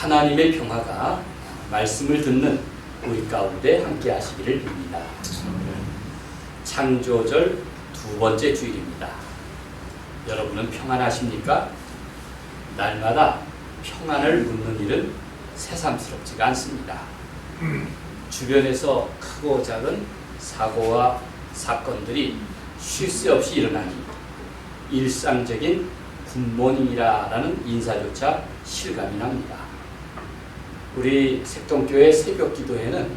하나님의 평화가 말씀을 듣는 우리 가운데 함께 하시기를 빕니다. 창조절 두 번째 주일입니다. 여러분은 평안하십니까? 날마다 평안을 묻는 일은 새삼스럽지가 않습니다. 주변에서 크고 작은 사고와 사건들이 쉴 새 없이 일어나니 일상적인 굿모닝이라는 인사조차 실감이 납니다. 우리 색동교회 새벽 기도회는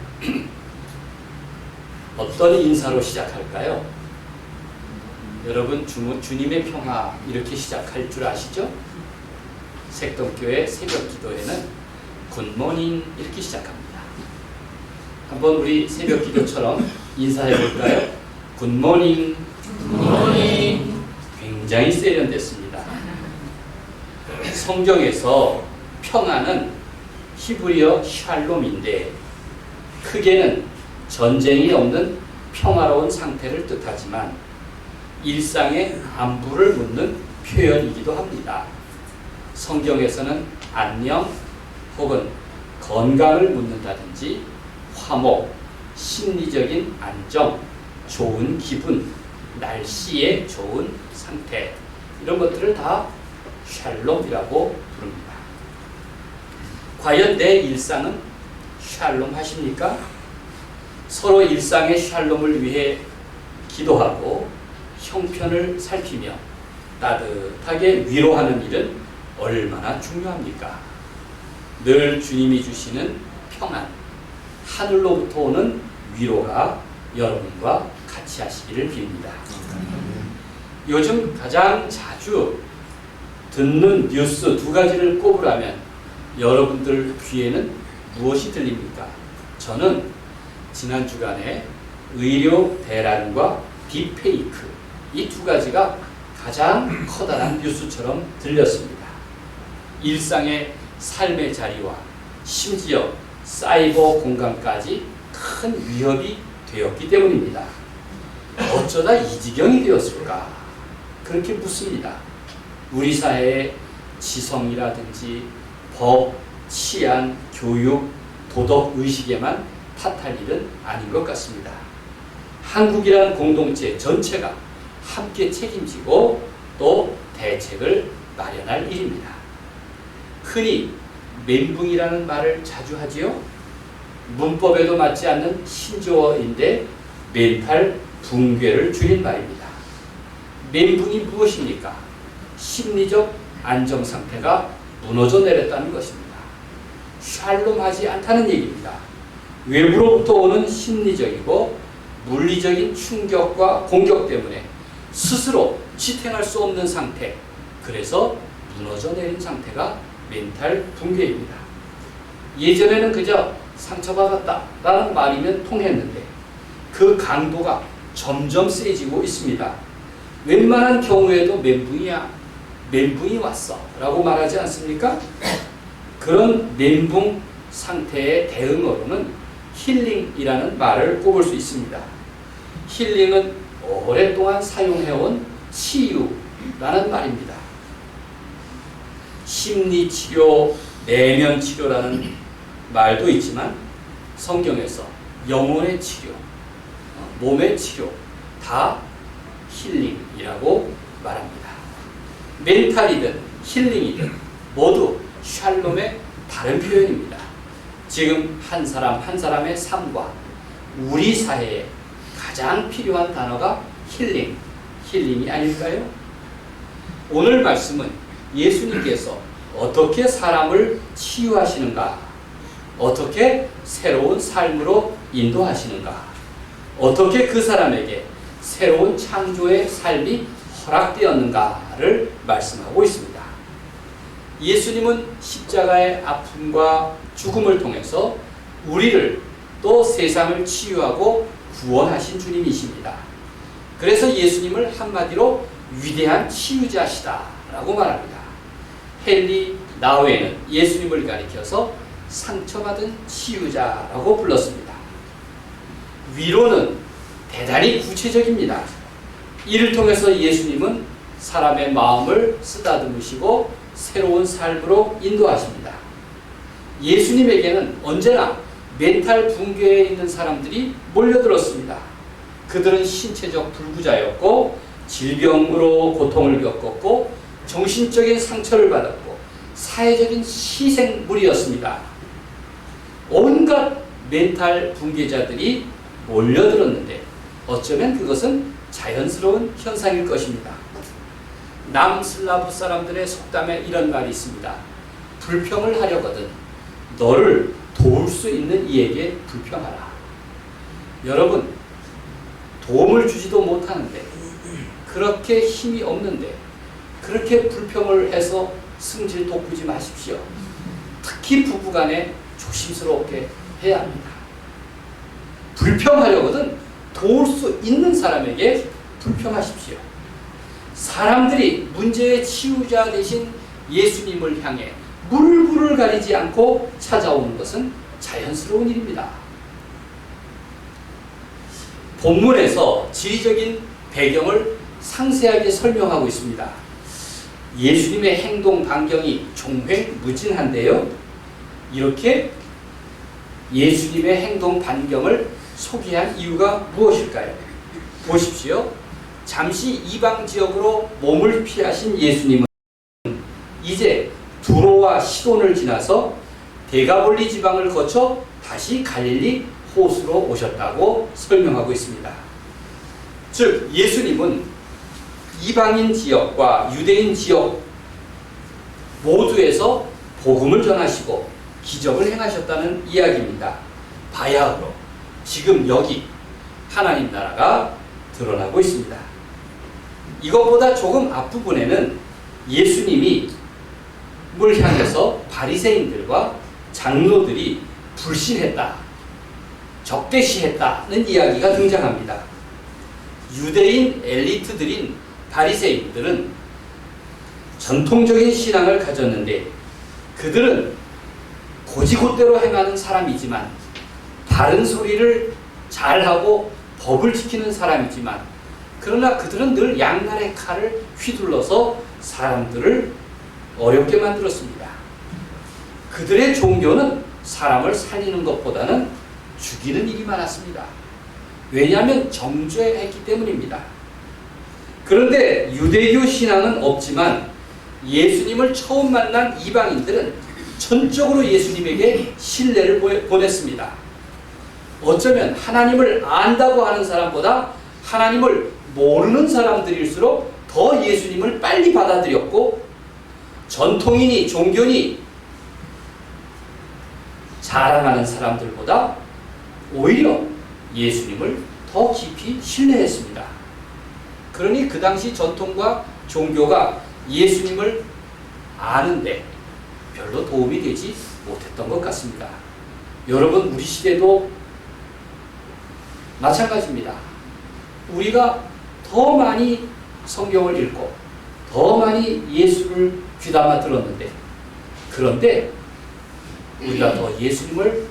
어떤 인사로 시작할까요? 여러분 주님의 평화 이렇게 시작할 줄 아시죠? 색동교회 새벽 기도회는 굿모닝 이렇게 시작합니다. 한번 우리 새벽 기도처럼 인사해 볼까요? 굿모닝. 굿모닝. 굉장히 세련됐습니다. 성경에서 평안은 히브리어 샬롬인데 크게는 전쟁이 없는 평화로운 상태를 뜻하지만 일상의 안부를 묻는 표현이기도 합니다. 성경에서는 안녕 혹은 건강을 묻는다든지 화목, 심리적인 안정, 좋은 기분, 날씨의 좋은 상태 이런 것들을 다 샬롬이라고 부릅니다. 과연 내 일상은 샬롬 하십니까? 서로 일상의 샬롬을 위해 기도하고 형편을 살피며 따뜻하게 위로하는 일은 얼마나 중요합니까? 늘 주님이 주시는 평안, 하늘로부터 오는 위로가 여러분과 같이 하시기를 빕니다. 요즘 가장 자주 듣는 뉴스 두 가지를 꼽으라면 여러분들 귀에는 무엇이 들립니까? 저는 지난 주간에 의료 대란과 딥페이크 이 두 가지가 가장 커다란 뉴스처럼 들렸습니다. 일상의 삶의 자리와 심지어 사이버 공간까지 큰 위협이 되었기 때문입니다. 어쩌다 이 지경이 되었을까? 그렇게 묻습니다. 우리 사회의 지성이라든지 법, 치안, 교육, 도덕 의식에만 탓할 일은 아닌 것 같습니다. 한국이라는 공동체 전체가 함께 책임지고 또 대책을 마련할 일입니다. 흔히 멘붕이라는 말을 자주 하지요. 문법에도 맞지 않는 신조어인데 멘탈 붕괴를 줄인 말입니다. 멘붕이 무엇입니까? 심리적 안정 상태가 무너져 내렸다는 것입니다. 샬롬하지 않다는 얘기입니다. 외부로부터 오는 심리적이고 물리적인 충격과 공격 때문에 스스로 지탱할 수 없는 상태, 그래서 무너져 내린 상태가 멘탈 붕괴입니다. 예전에는 그저 상처받았다라는 말이면 통했는데 그 강도가 점점 세지고 있습니다. 웬만한 경우에도 멘붕이 왔어 라고 말하지 않습니까? 그런 멘붕 상태의 대응으로는 힐링이라는 말을 꼽을 수 있습니다. 힐링은 오랫동안 사용해온 치유라는 말입니다. 심리치료, 내면치료라는 말도 있지만 성경에서 영혼의 치료, 몸의 치료 다 힐링이라고 말합니다. 멘탈이든 힐링이든 모두 샬롬의 다른 표현입니다. 지금 한 사람 한 사람의 삶과 우리 사회에 가장 필요한 단어가 힐링이 아닐까요? 오늘 말씀은 예수님께서 어떻게 사람을 치유하시는가, 어떻게 새로운 삶으로 인도하시는가, 어떻게 그 사람에게 새로운 창조의 삶이 허락되었는가를 말씀하고 있습니다. 예수님은 십자가의 아픔과 죽음을 통해서 우리를 또 세상을 치유하고 구원하신 주님이십니다. 그래서 예수님을 한마디로 위대한 치유자시다라고 말합니다. 헨리 나우에는 예수님을 가리켜서 상처받은 치유자라고 불렀습니다. 위로는 대단히 구체적입니다. 이를 통해서 예수님은 사람의 마음을 쓰다듬으시고 새로운 삶으로 인도하십니다. 예수님에게는 언제나 멘탈 붕괴에 있는 사람들이 몰려들었습니다. 그들은 신체적 불구자였고 질병으로 고통을 겪었고 정신적인 상처를 받았고 사회적인 희생물이었습니다. 온갖 멘탈 붕괴자들이 몰려들었는데 어쩌면 그것은 자연스러운 현상일 것입니다. 남슬라브 사람들의 속담에 이런 말이 있습니다. 불평을 하려거든 너를 도울 수 있는 이에게 불평하라. 여러분, 도움을 주지도 못하는데, 그렇게 힘이 없는데 그렇게 불평을 해서 승질 돋구지 마십시오. 특히 부부간에 조심스럽게 해야 합니다. 불평하려거든 도울 수 있는 사람에게 불평하십시오. 사람들이 문제의 치유자 되신 예수님을 향해 물불을 가리지 않고 찾아오는 것은 자연스러운 일입니다. 본문에서 지리적인 배경을 상세하게 설명하고 있습니다. 예수님의 행동 반경이 종횡무진한데요. 이렇게 예수님의 행동 반경을 소개한 이유가 무엇일까요? 보십시오. 잠시 이방 지역으로 몸을 피하신 예수님은 이제 두로와 시돈을 지나서 데가볼리 지방을 거쳐 다시 갈릴리 호수로 오셨다고 설명하고 있습니다. 즉 예수님은 이방인 지역과 유대인 지역 모두에서 복음을 전하시고 기적을 행하셨다는 이야기입니다. 바야흐로 지금 여기 하나님 나라가 드러나고 있습니다. 이것보다 조금 앞부분에는 예수님이 물 향해서 바리새인들과 장로들이 불신했다, 적대시했다는 이야기가 등장합니다. 유대인 엘리트들인 바리새인들은 전통적인 신앙을 가졌는데 그들은 고지곳대로 행하는 사람이지만 바른 소리를 잘하고 법을 지키는 사람이지만 그러나 그들은 늘 양날의 칼을 휘둘러서 사람들을 어렵게 만들었습니다. 그들의 종교는 사람을 살리는 것보다는 죽이는 일이 많았습니다. 왜냐하면 정죄했기 때문입니다. 그런데 유대교 신앙은 없지만 예수님을 처음 만난 이방인들은 전적으로 예수님에게 신뢰를 보냈습니다. 어쩌면 하나님을 안다고 하는 사람보다 하나님을 모르는 사람들일수록 더 예수님을 빨리 받아들였고 전통인이 종교니 자랑하는 사람들보다 오히려 예수님을 더 깊이 신뢰했습니다. 그러니 그 당시 전통과 종교가 예수님을 아는데 별로 도움이 되지 못했던 것 같습니다. 여러분, 우리 시대도 마찬가지입니다. 우리가 더 많이 성경을 읽고 더 많이 예수를 귀담아 들었는데 그런데 우리가 더 예수님을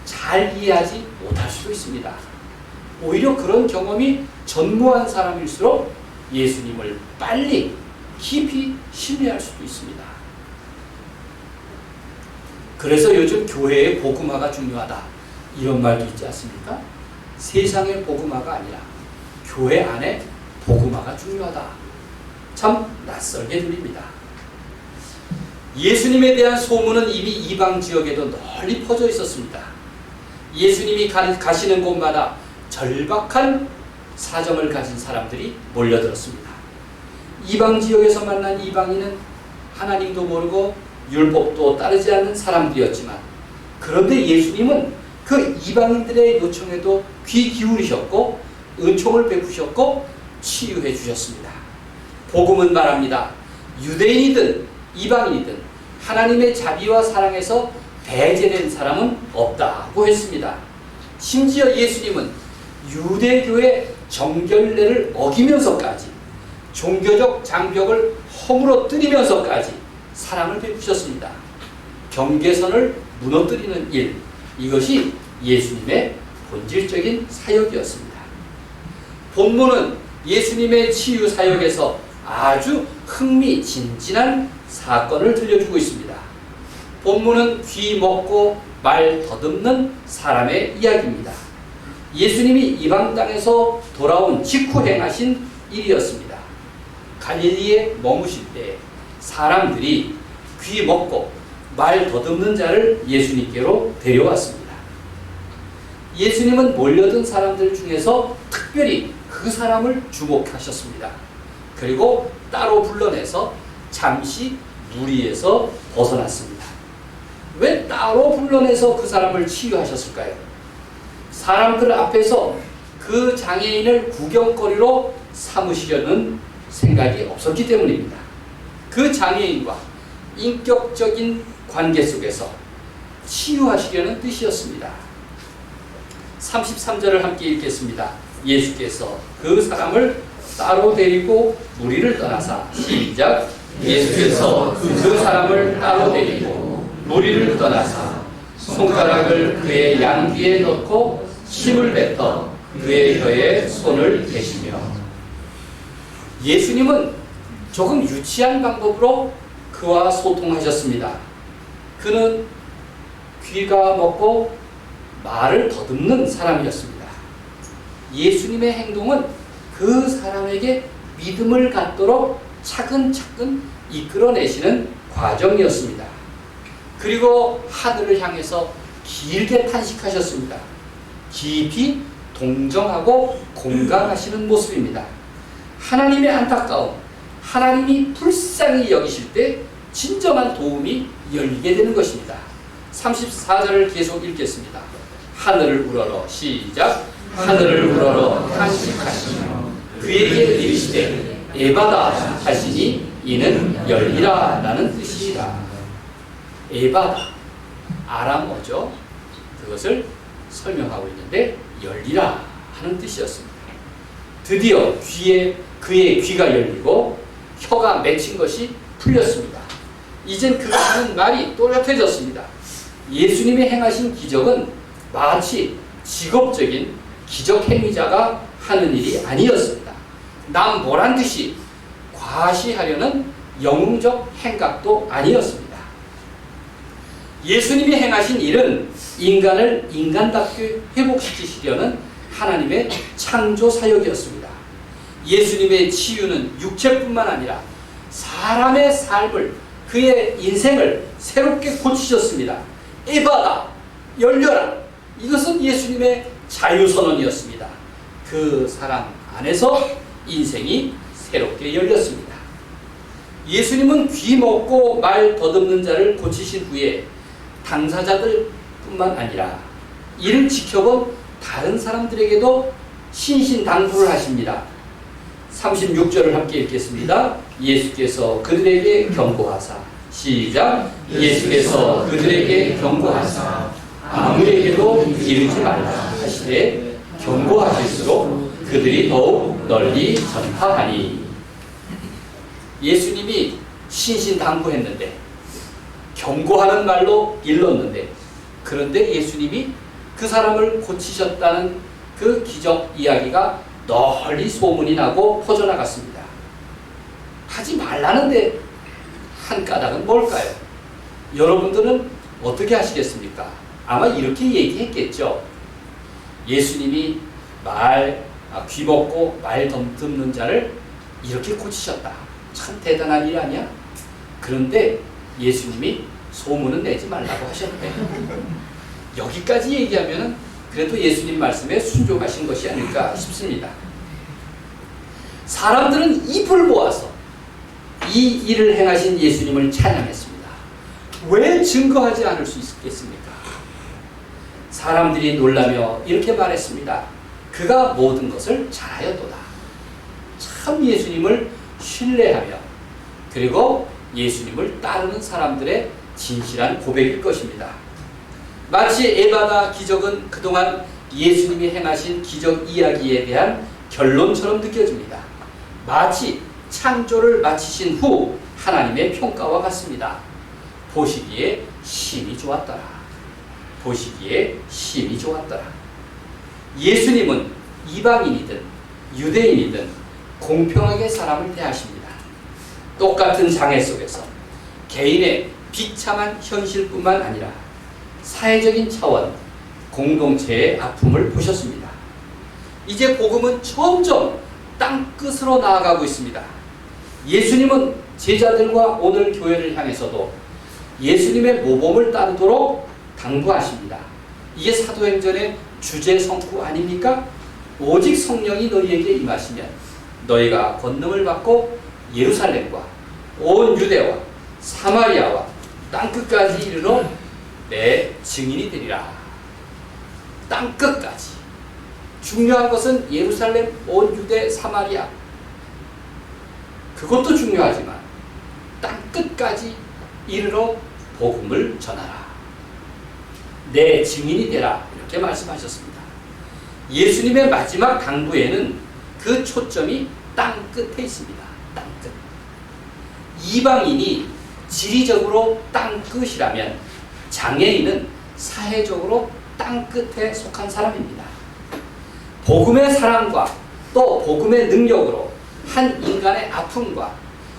잘 이해하지 못할 수도 있습니다. 오히려 그런 경험이 전무한 사람일수록 예수님을 빨리 깊이 신뢰할 수도 있습니다. 그래서 요즘 교회의 복음화가 중요하다 이런 말도 있지 않습니까? 세상의 복음화가 아니라 교회 안에 복음화가 중요하다. 참 낯설게 들립니다. 예수님에 대한 소문은 이미 이방 지역에도 널리 퍼져 있었습니다. 예수님이 가시는 곳마다 절박한 사정을 가진 사람들이 몰려들었습니다. 이방 지역에서 만난 이방인은 하나님도 모르고 율법도 따르지 않는 사람들이었지만 그런데 예수님은 그 이방인들의 요청에도 귀 기울이셨고 은총을 베푸셨고 치유해 주셨습니다. 복음은 말합니다. 유대인이든 이방인이든 하나님의 자비와 사랑에서 배제된 사람은 없다고 했습니다. 심지어 예수님은 유대교의 정결례를 어기면서까지 종교적 장벽을 허물어뜨리면서까지 사랑을 베푸셨습니다. 경계선을 무너뜨리는 일, 이것이 예수님의 본질적인 사역이었습니다. 본문은 예수님의 치유 사역에서 아주 흥미진진한 사건을 들려주고 있습니다. 본문은 귀 먹고 말 더듬는 사람의 이야기입니다. 예수님이 이방 땅에서 돌아온 직후 행하신 일이었습니다. 갈릴리에 머무실 때 사람들이 귀 먹고 말 더듬는 자를 예수님께로 데려왔습니다. 예수님은 몰려든 사람들 중에서 특별히 그 사람을 주목하셨습니다. 그리고 따로 불러내서 잠시 무리에서 벗어났습니다. 왜 따로 불러내서 그 사람을 치유하셨을까요? 사람들 앞에서 그 장애인을 구경거리로 삼으시려는 생각이 없었기 때문입니다. 그 장애인과 인격적인 관계 속에서 치유하시려는 뜻이었습니다. 33절을 함께 읽겠습니다. 예수께서 그 사람을 따로 데리고 무리를 떠나사 시작. 예수께서 그 사람을 따로 데리고 무리를 떠나사 손가락을 그의 양귀에 넣고 침을 뱉어 그의 혀에 손을 대시며. 예수님은 조금 유치한 방법으로 그와 소통하셨습니다. 그는 귀가 먹고 말을 더듬는 사람이었습니다. 예수님의 행동은 그 사람에게 믿음을 갖도록 차근차근 이끌어내시는 과정이었습니다. 그리고 하늘을 향해서 길게 탄식하셨습니다. 깊이 동정하고 공감하시는 모습입니다. 하나님의 안타까움, 하나님이 불쌍히 여기실 때 진정한 도움이 열리게 되는 것입니다. 34절을 계속 읽겠습니다. 하늘을 우러러 시작. 하늘을 우러러 탄식하시며 그에게 이르시되 에바다 하시니 이는 열리라 라는 뜻이라. 에바다, 아람어죠. 그것을 설명하고 있는데 열리라 하는 뜻이었습니다. 드디어 그의 귀가 열리고 혀가 맺힌 것이 풀렸습니다. 이젠 그가 하는 말이 또렷해졌습니다. 예수님이 행하신 기적은 마치 직업적인 기적 행위자가 하는 일이 아니었습니다. 남보란 듯이 과시하려는 영웅적 행각도 아니었습니다. 예수님이 행하신 일은 인간을 인간답게 회복시키시려는 하나님의 창조 사역이었습니다. 예수님의 치유는 육체뿐만 아니라 사람의 삶을, 그의 인생을 새롭게 고치셨습니다. 에바다, 열려라. 이것은 예수님의 자유선언이었습니다. 그 사람 안에서 인생이 새롭게 열렸습니다. 예수님은 귀 먹고 말 더듬는 자를 고치신 후에 당사자들 뿐만 아니라 이를 지켜본 다른 사람들에게도 신신당부를 하십니다. 36절을 함께 읽겠습니다. 예수께서 그들에게 경고하사 시작. 예수께서 그들에게 경고하사 아무에게도 이르지 말라 하시되 경고하실수록 그들이 더욱 널리 전파하니. 예수님이 신신당부했는데 경고하는 말로 일렀는데, 그런데 예수님이 그 사람을 고치셨다는 그 기적 이야기가 널리 소문이 나고 퍼져나갔습니다. 하지 말라는데 한 까닭은 뭘까요? 여러분들은 어떻게 하시겠습니까? 아마 이렇게 얘기했겠죠. 예수님이 귀 먹고 말 더듬는 자를 이렇게 고치셨다. 참 대단한 일 아니야? 그런데 예수님이 소문은 내지 말라고 하셨대. 여기까지 얘기하면 그래도 예수님 말씀에 순종하신 것이 아닐까 싶습니다. 사람들은 입을 모아서 이 일을 행하신 예수님을 찬양했습니다. 왜 증거하지 않을 수 있겠습니까? 사람들이 놀라며 이렇게 말했습니다. 그가 모든 것을 잘하였도다. 참 예수님을 신뢰하며 그리고 예수님을 따르는 사람들의 진실한 고백일 것입니다. 마치 에바다 기적은 그동안 예수님이 행하신 기적 이야기에 대한 결론처럼 느껴집니다. 마치 창조를 마치신 후 하나님의 평가와 같습니다. 보시기에 심히 좋았더라. 보시기에 심히 좋았더라. 예수님은 이방인이든 유대인이든 공평하게 사람을 대하십니다. 똑같은 장애 속에서 개인의 비참한 현실뿐만 아니라 사회적인 차원, 공동체의 아픔을 보셨습니다. 이제 복음은 점점 땅끝으로 나아가고 있습니다. 예수님은 제자들과 오늘 교회를 향해서도 예수님의 모범을 따르도록 당부하십니다. 이게 사도행전의 주제 성구 아닙니까? 오직 성령이 너희에게 임하시면 너희가 권능을 받고 예루살렘과 온 유대와 사마리아와 땅끝까지 이르러 내 증인이 되리라. 땅끝까지. 중요한 것은 예루살렘, 온 유대, 사마리아. 그것도 중요하지만 땅끝까지 이르러 복음을 전하라. 내 증인이 되라. 이렇게 말씀하셨습니다. 예수님의 마지막 당부에는 그 초점이 땅끝에 있습니다. 땅끝. 이방인이 지리적으로 땅끝이라면 장애인은 사회적으로 땅끝에 속한 사람입니다. 복음의 사랑과 또 복음의 능력으로 한 인간의 아픔과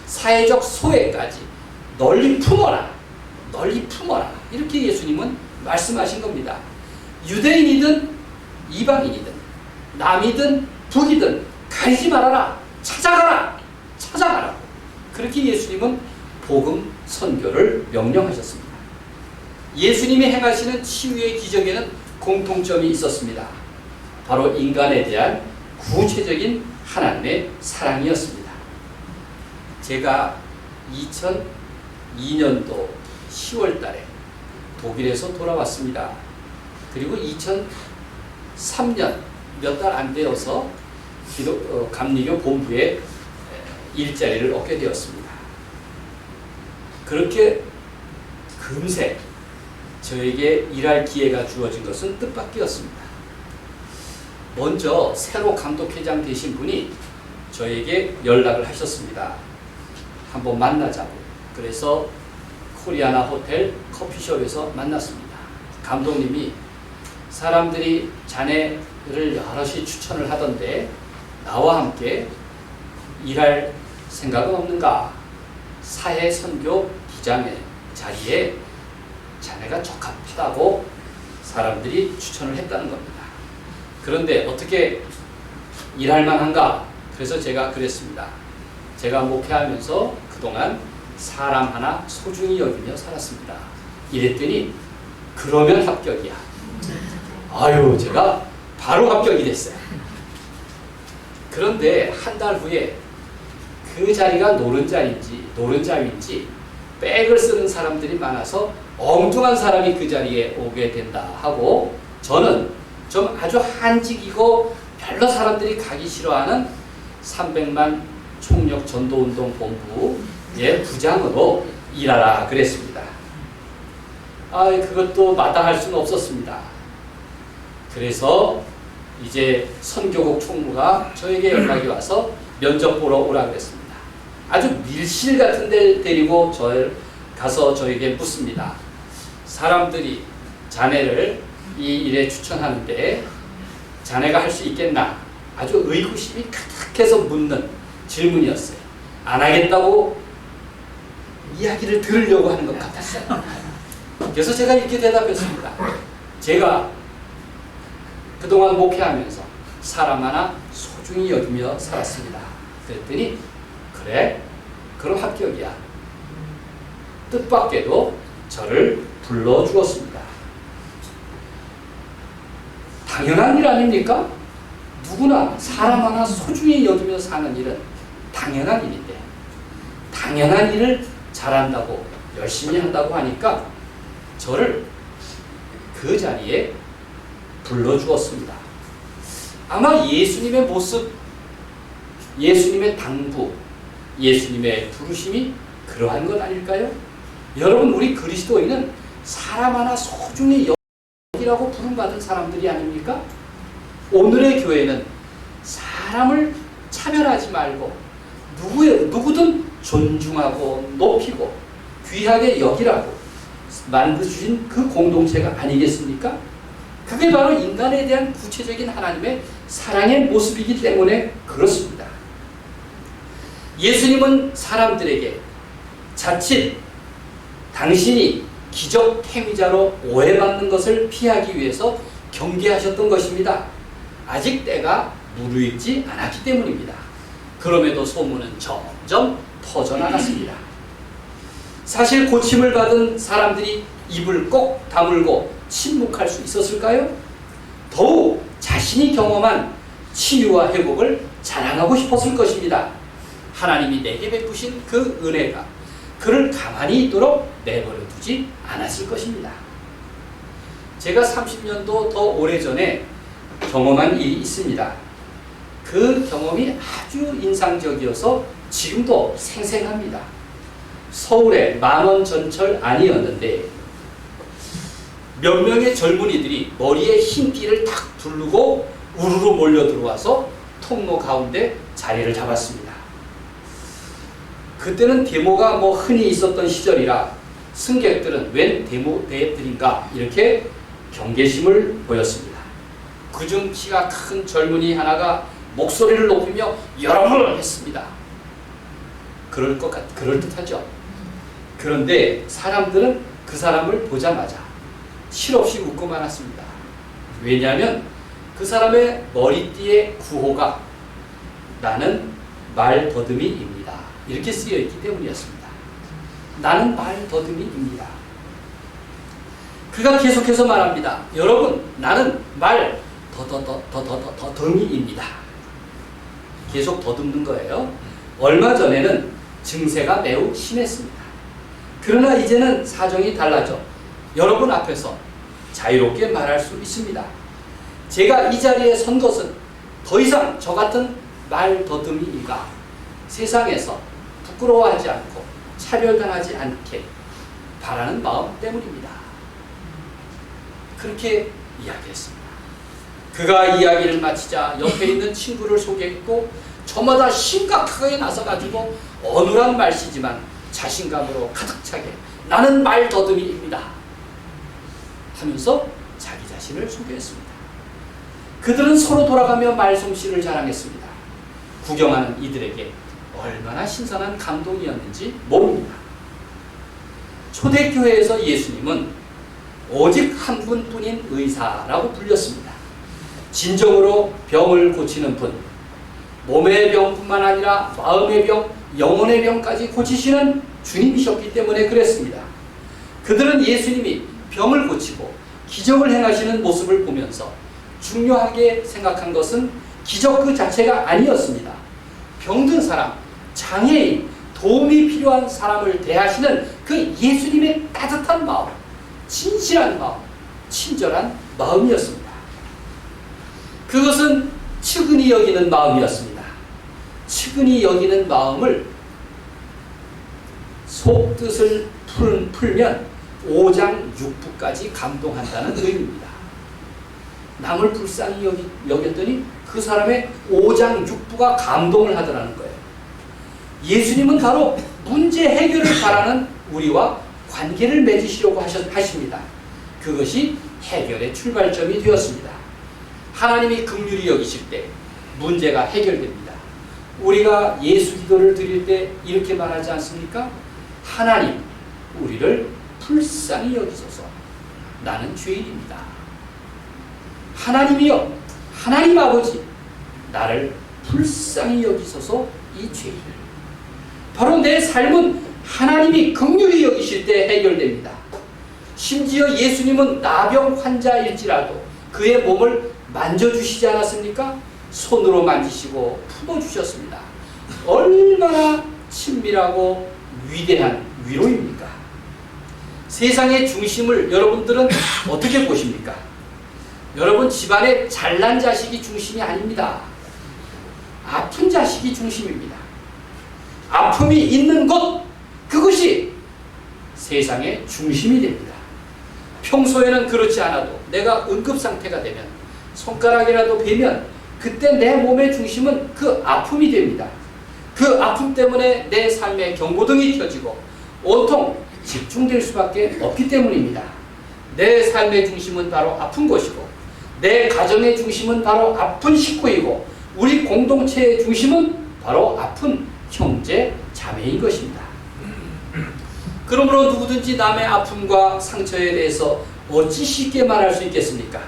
사회적 소외까지 널리 품어라. 널리 품어라. 이렇게 예수님은 말씀하신 겁니다. 유대인이든 이방인이든 남이든 북이든 가리지 말아라. 찾아가라. 찾아가라. 그렇게 예수님은 복음 선교를 명령하셨습니다. 예수님이 행하시는 치유의 기적에는 공통점이 있었습니다. 바로 인간에 대한 구체적인 하나님의 사랑이었습니다. 제가 2002년도 10월 달에 독일에서 돌아왔습니다. 그리고 2003년 몇 달 안 되어서 감리교 본부에 일자리를 얻게 되었습니다. 그렇게 금세 저에게 일할 기회가 주어진 것은 뜻밖이었습니다. 먼저 새로 감독회장 되신 분이 저에게 연락을 하셨습니다. 한번 만나자고. 그래서 코리아나 호텔 커피숍에서 만났습니다. 감독님이 사람들이 자네를 여럿이 추천을 하던데 나와 함께 일할 생각은 없는가? 사회 선교 부장의 자리에 자네가 적합하다고 사람들이 추천을 했다는 겁니다. 그런데 어떻게 일할 만한가? 그래서 제가 그랬습니다. 제가 목회하면서 그동안 사람 하나 소중히 여기며 살았습니다. 이랬더니 그러면 합격이야. 아유, 제가 바로 합격이 됐어요. 그런데 한 달 후에 그 자리가 노른자위인지 백을 쓰는 사람들이 많아서 엉뚱한 사람이 그 자리에 오게 된다 하고, 저는 좀 아주 한직이고 별로 사람들이 가기 싫어하는 300만 총력 전도운동 본부의 부장으로 일하라 그랬습니다. 그것도 마다할 수는 없었습니다. 그래서 이제 선교국 총무가 저에게 연락이 와서 면접 보러 오라 그랬습니다. 아주 밀실 같은 데 데리고 저를 가서 저에게 묻습니다. 사람들이 자네를 이 일에 추천하는데 자네가 할 수 있겠나? 아주 의구심이 가득해서 묻는 질문이었어요. 안 하겠다고 이야기를 들으려고 하는 것 같았어요. 그래서 제가 이렇게 대답했습니다. 제가 그동안 목회하면서 사람 하나 소중히 여기며 살았습니다. 그랬더니 그래? 그럼 합격이야. 뜻밖에도 저를 불러주었습니다. 당연한 일 아닙니까? 누구나 사람 하나 소중히 여기며 사는 일은 당연한 일인데, 당연한 일을 잘한다고 열심히 한다고 하니까 저를 그 자리에 불러주었습니다. 아마 예수님의 모습, 예수님의 당부, 예수님의 부르심이 그러한 것 아닐까요? 여러분, 우리 그리스도인은 사람 하나 소중히 여기라고 부름받은 사람들이 아닙니까? 오늘의 교회는 사람을 차별하지 말고 누구든 존중하고 높이고 귀하게 여기라고 만드주신 그 공동체가 아니겠습니까? 그게 바로 인간에 대한 구체적인 하나님의 사랑의 모습이기 때문에 그렇습니다. 예수님은 사람들에게 자칫 당신이 기적 행위자로 오해받는 것을 피하기 위해서 경계하셨던 것입니다. 아직 때가 무르익지 않았기 때문입니다. 그럼에도 소문은 점점 퍼져나갔습니다. 사실 고침을 받은 사람들이 입을 꼭 다물고 침묵할 수 있었을까요? 더욱 자신이 경험한 치유와 회복을 자랑하고 싶었을 것입니다. 하나님이 내게 베푸신 그 은혜가 그를 가만히 있도록 내버려 두지 않았을 것입니다. 제가 30년도 더 오래전에 경험한 일이 있습니다. 그 경험이 아주 인상적이어서 지금도 생생합니다. 서울의 만원 전철 안이었는데 몇 명의 젊은이들이 머리에 흰 띠를 탁 두르고 우르르 몰려 들어와서 통로 가운데 자리를 잡았습니다. 그때는 데모가 흔히 있었던 시절이라 승객들은 웬 데모대들인가 이렇게 경계심을 보였습니다. 그중 키가 큰 젊은이 하나가 목소리를 높이며 여러분 했습니다. 그럴듯하죠. 그런데 사람들은 그 사람을 보자마자 실없이 웃고 말았습니다. 왜냐하면 그 사람의 머리띠의 구호가 나는 말더듬이입니다. 이렇게 쓰여있기 때문이었습니다. 나는 말더듬이입니다. 그가 계속해서 말합니다. 여러분, 나는 더듬이입니다. 계속 더듬는 거예요. 얼마 전에는 증세가 매우 심했습니다. 그러나 이제는 사정이 달라져 여러분 앞에서 자유롭게 말할 수 있습니다. 제가 이 자리에 선 것은 더 이상 저 같은 말더듬이가 세상에서 부끄러워하지 않고 차별당하지 않게 바라는 마음 때문입니다. 그렇게 이야기했습니다. 그가 이야기를 마치자 옆에 있는 친구를 소개했고 저마다 심각하게 나서가지고 어눌한 말씨지만 자신감으로 가득 차게 나는 말더듬이입니다 하면서 자기 자신을 소개했습니다. 그들은 서로 돌아가며 말솜씨를 자랑했습니다. 구경하는 이들에게 얼마나 신선한 감동이었는지 모릅니다. 초대교회에서 예수님은 오직 한 분뿐인 의사라고 불렸습니다. 진정으로 병을 고치는 분, 몸의 병뿐만 아니라 마음의 병, 영혼의 병까지 고치시는 주님이셨기 때문에 그랬습니다. 그들은 예수님이 병을 고치고 기적을 행하시는 모습을 보면서 중요하게 생각한 것은 기적 그 자체가 아니었습니다. 병든 사람, 장애인, 도움이 필요한 사람을 대하시는 그 예수님의 따뜻한 마음, 진실한 마음, 친절한 마음이었습니다. 그것은 측은히 여기는 마음이었습니다. 측은히 여기는 마음을 속뜻을 풀면 오장육부까지 감동한다는 의미입니다. 남을 불쌍히 여겼더니 그 사람의 오장육부가 감동을 하더라는 거예요. 예수님은 바로 문제 해결을 바라는 우리와 관계를 맺으시려고 하십니다. 그것이 해결의 출발점이 되었습니다. 하나님이 긍휼히 여기실 때 문제가 해결됩니다. 우리가 예수 기도를 드릴 때 이렇게 말하지 않습니까? 하나님, 우리를 불쌍히 여기소서. 나는 죄인입니다. 하나님이여, 하나님 아버지, 나를 불쌍히 여기소서 이 죄인을. 바로 내 삶은 하나님이 긍휼히 여기실 때 해결됩니다. 심지어 예수님은 나병 환자일지라도 그의 몸을 만져주시지 않았습니까? 손으로 만지시고 품어주셨습니다. 얼마나 친밀하고 위대한 위로입니까? 세상의 중심을 여러분들은 어떻게 보십니까? 여러분 집안에 잘난 자식이 중심이 아닙니다. 아픈 자식이 중심입니다. 아픔이 있는 곳, 그것이 세상의 중심이 됩니다. 평소에는 그렇지 않아도 내가 응급상태가 되면 손가락이라도 베면 그때 내 몸의 중심은 그 아픔이 됩니다. 그 아픔 때문에 내 삶의 경고등이 켜지고 온통 집중될 수밖에 없기 때문입니다. 내 삶의 중심은 바로 아픈 것이고 내 가정의 중심은 바로 아픈 식구이고 우리 공동체의 중심은 바로 아픈 형제, 자매인 것입니다. 그러므로 누구든지 남의 아픔과 상처에 대해서 어찌 쉽게 말할 수 있겠습니까?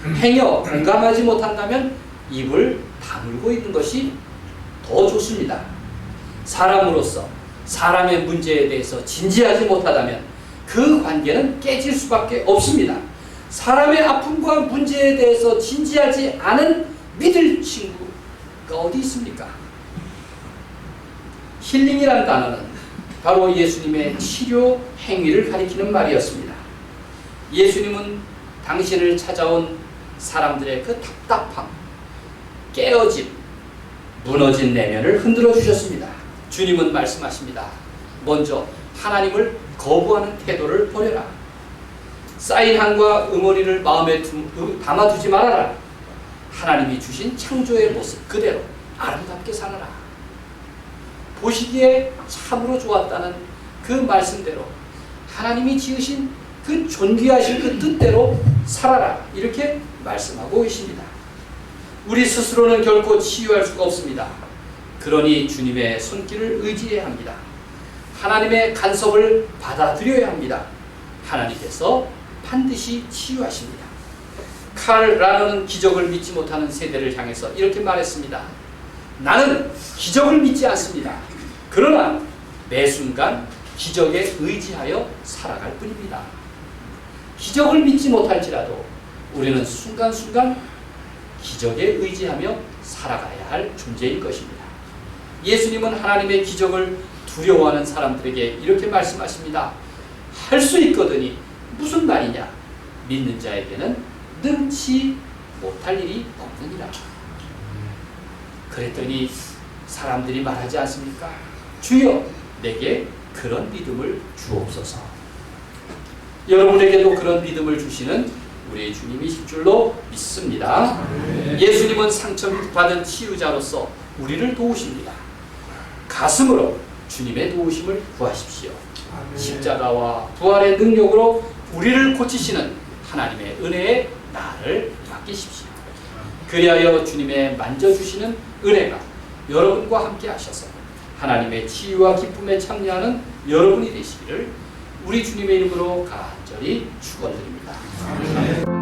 행여 공감하지 못한다면 입을 다물고 있는 것이 더 좋습니다. 사람으로서 사람의 문제에 대해서 진지하지 못하다면 그 관계는 깨질 수밖에 없습니다. 사람의 아픔과 문제에 대해서 진지하지 않은 믿을 친구가 어디 있습니까? 힐링이란 단어는 바로 예수님의 치료 행위를 가리키는 말이었습니다. 예수님은 당신을 찾아온 사람들의 그 답답함, 깨어짐, 무너진 내면을 흔들어 주셨습니다. 주님은 말씀하십니다. 먼저 하나님을 거부하는 태도를 버려라. 쌓인 한과 응어리를 마음에 담아두지 말아라. 하나님이 주신 창조의 모습 그대로 아름답게 살아라. 보시기에 참으로 좋았다는 그 말씀대로 하나님이 지으신 그 존귀하신 그 뜻대로 살아라. 이렇게 말씀하고 계십니다. 우리 스스로는 결코 치유할 수가 없습니다. 그러니 주님의 손길을 의지해야 합니다. 하나님의 간섭을 받아들여야 합니다. 하나님께서 반드시 치유하십니다. 칼 라너는 기적을 믿지 못하는 세대를 향해서 이렇게 말했습니다. 나는 기적을 믿지 않습니다. 그러나 매 순간 기적에 의지하여 살아갈 뿐입니다. 기적을 믿지 못할지라도 우리는 순간순간 기적에 의지하며 살아가야 할 존재일 것입니다. 예수님은 하나님의 기적을 두려워하는 사람들에게 이렇게 말씀하십니다. 할 수 있거든이 무슨 말이냐? 믿는 자에게는 능치 못할 일이 없느니라. 그랬더니 사람들이 말하지 않습니까? 주여 내게 그런 믿음을 주옵소서. 여러분에게도 그런 믿음을 주시는 우리 주님이실 줄로 믿습니다. 예수님은 상처받은 치유자로서 우리를 도우십니다. 가슴으로 주님의 도우심을 구하십시오. 십자가와 부활의 능력으로 우리를 고치시는 하나님의 은혜에 나를 맡기십시오. 그리하여 주님의 만져주시는 은혜가 여러분과 함께 하셔서 하나님의 치유와 기쁨에 참여하는 여러분이 되시기를 우리 주님의 이름으로 간절히 축원드립니다. 아멘.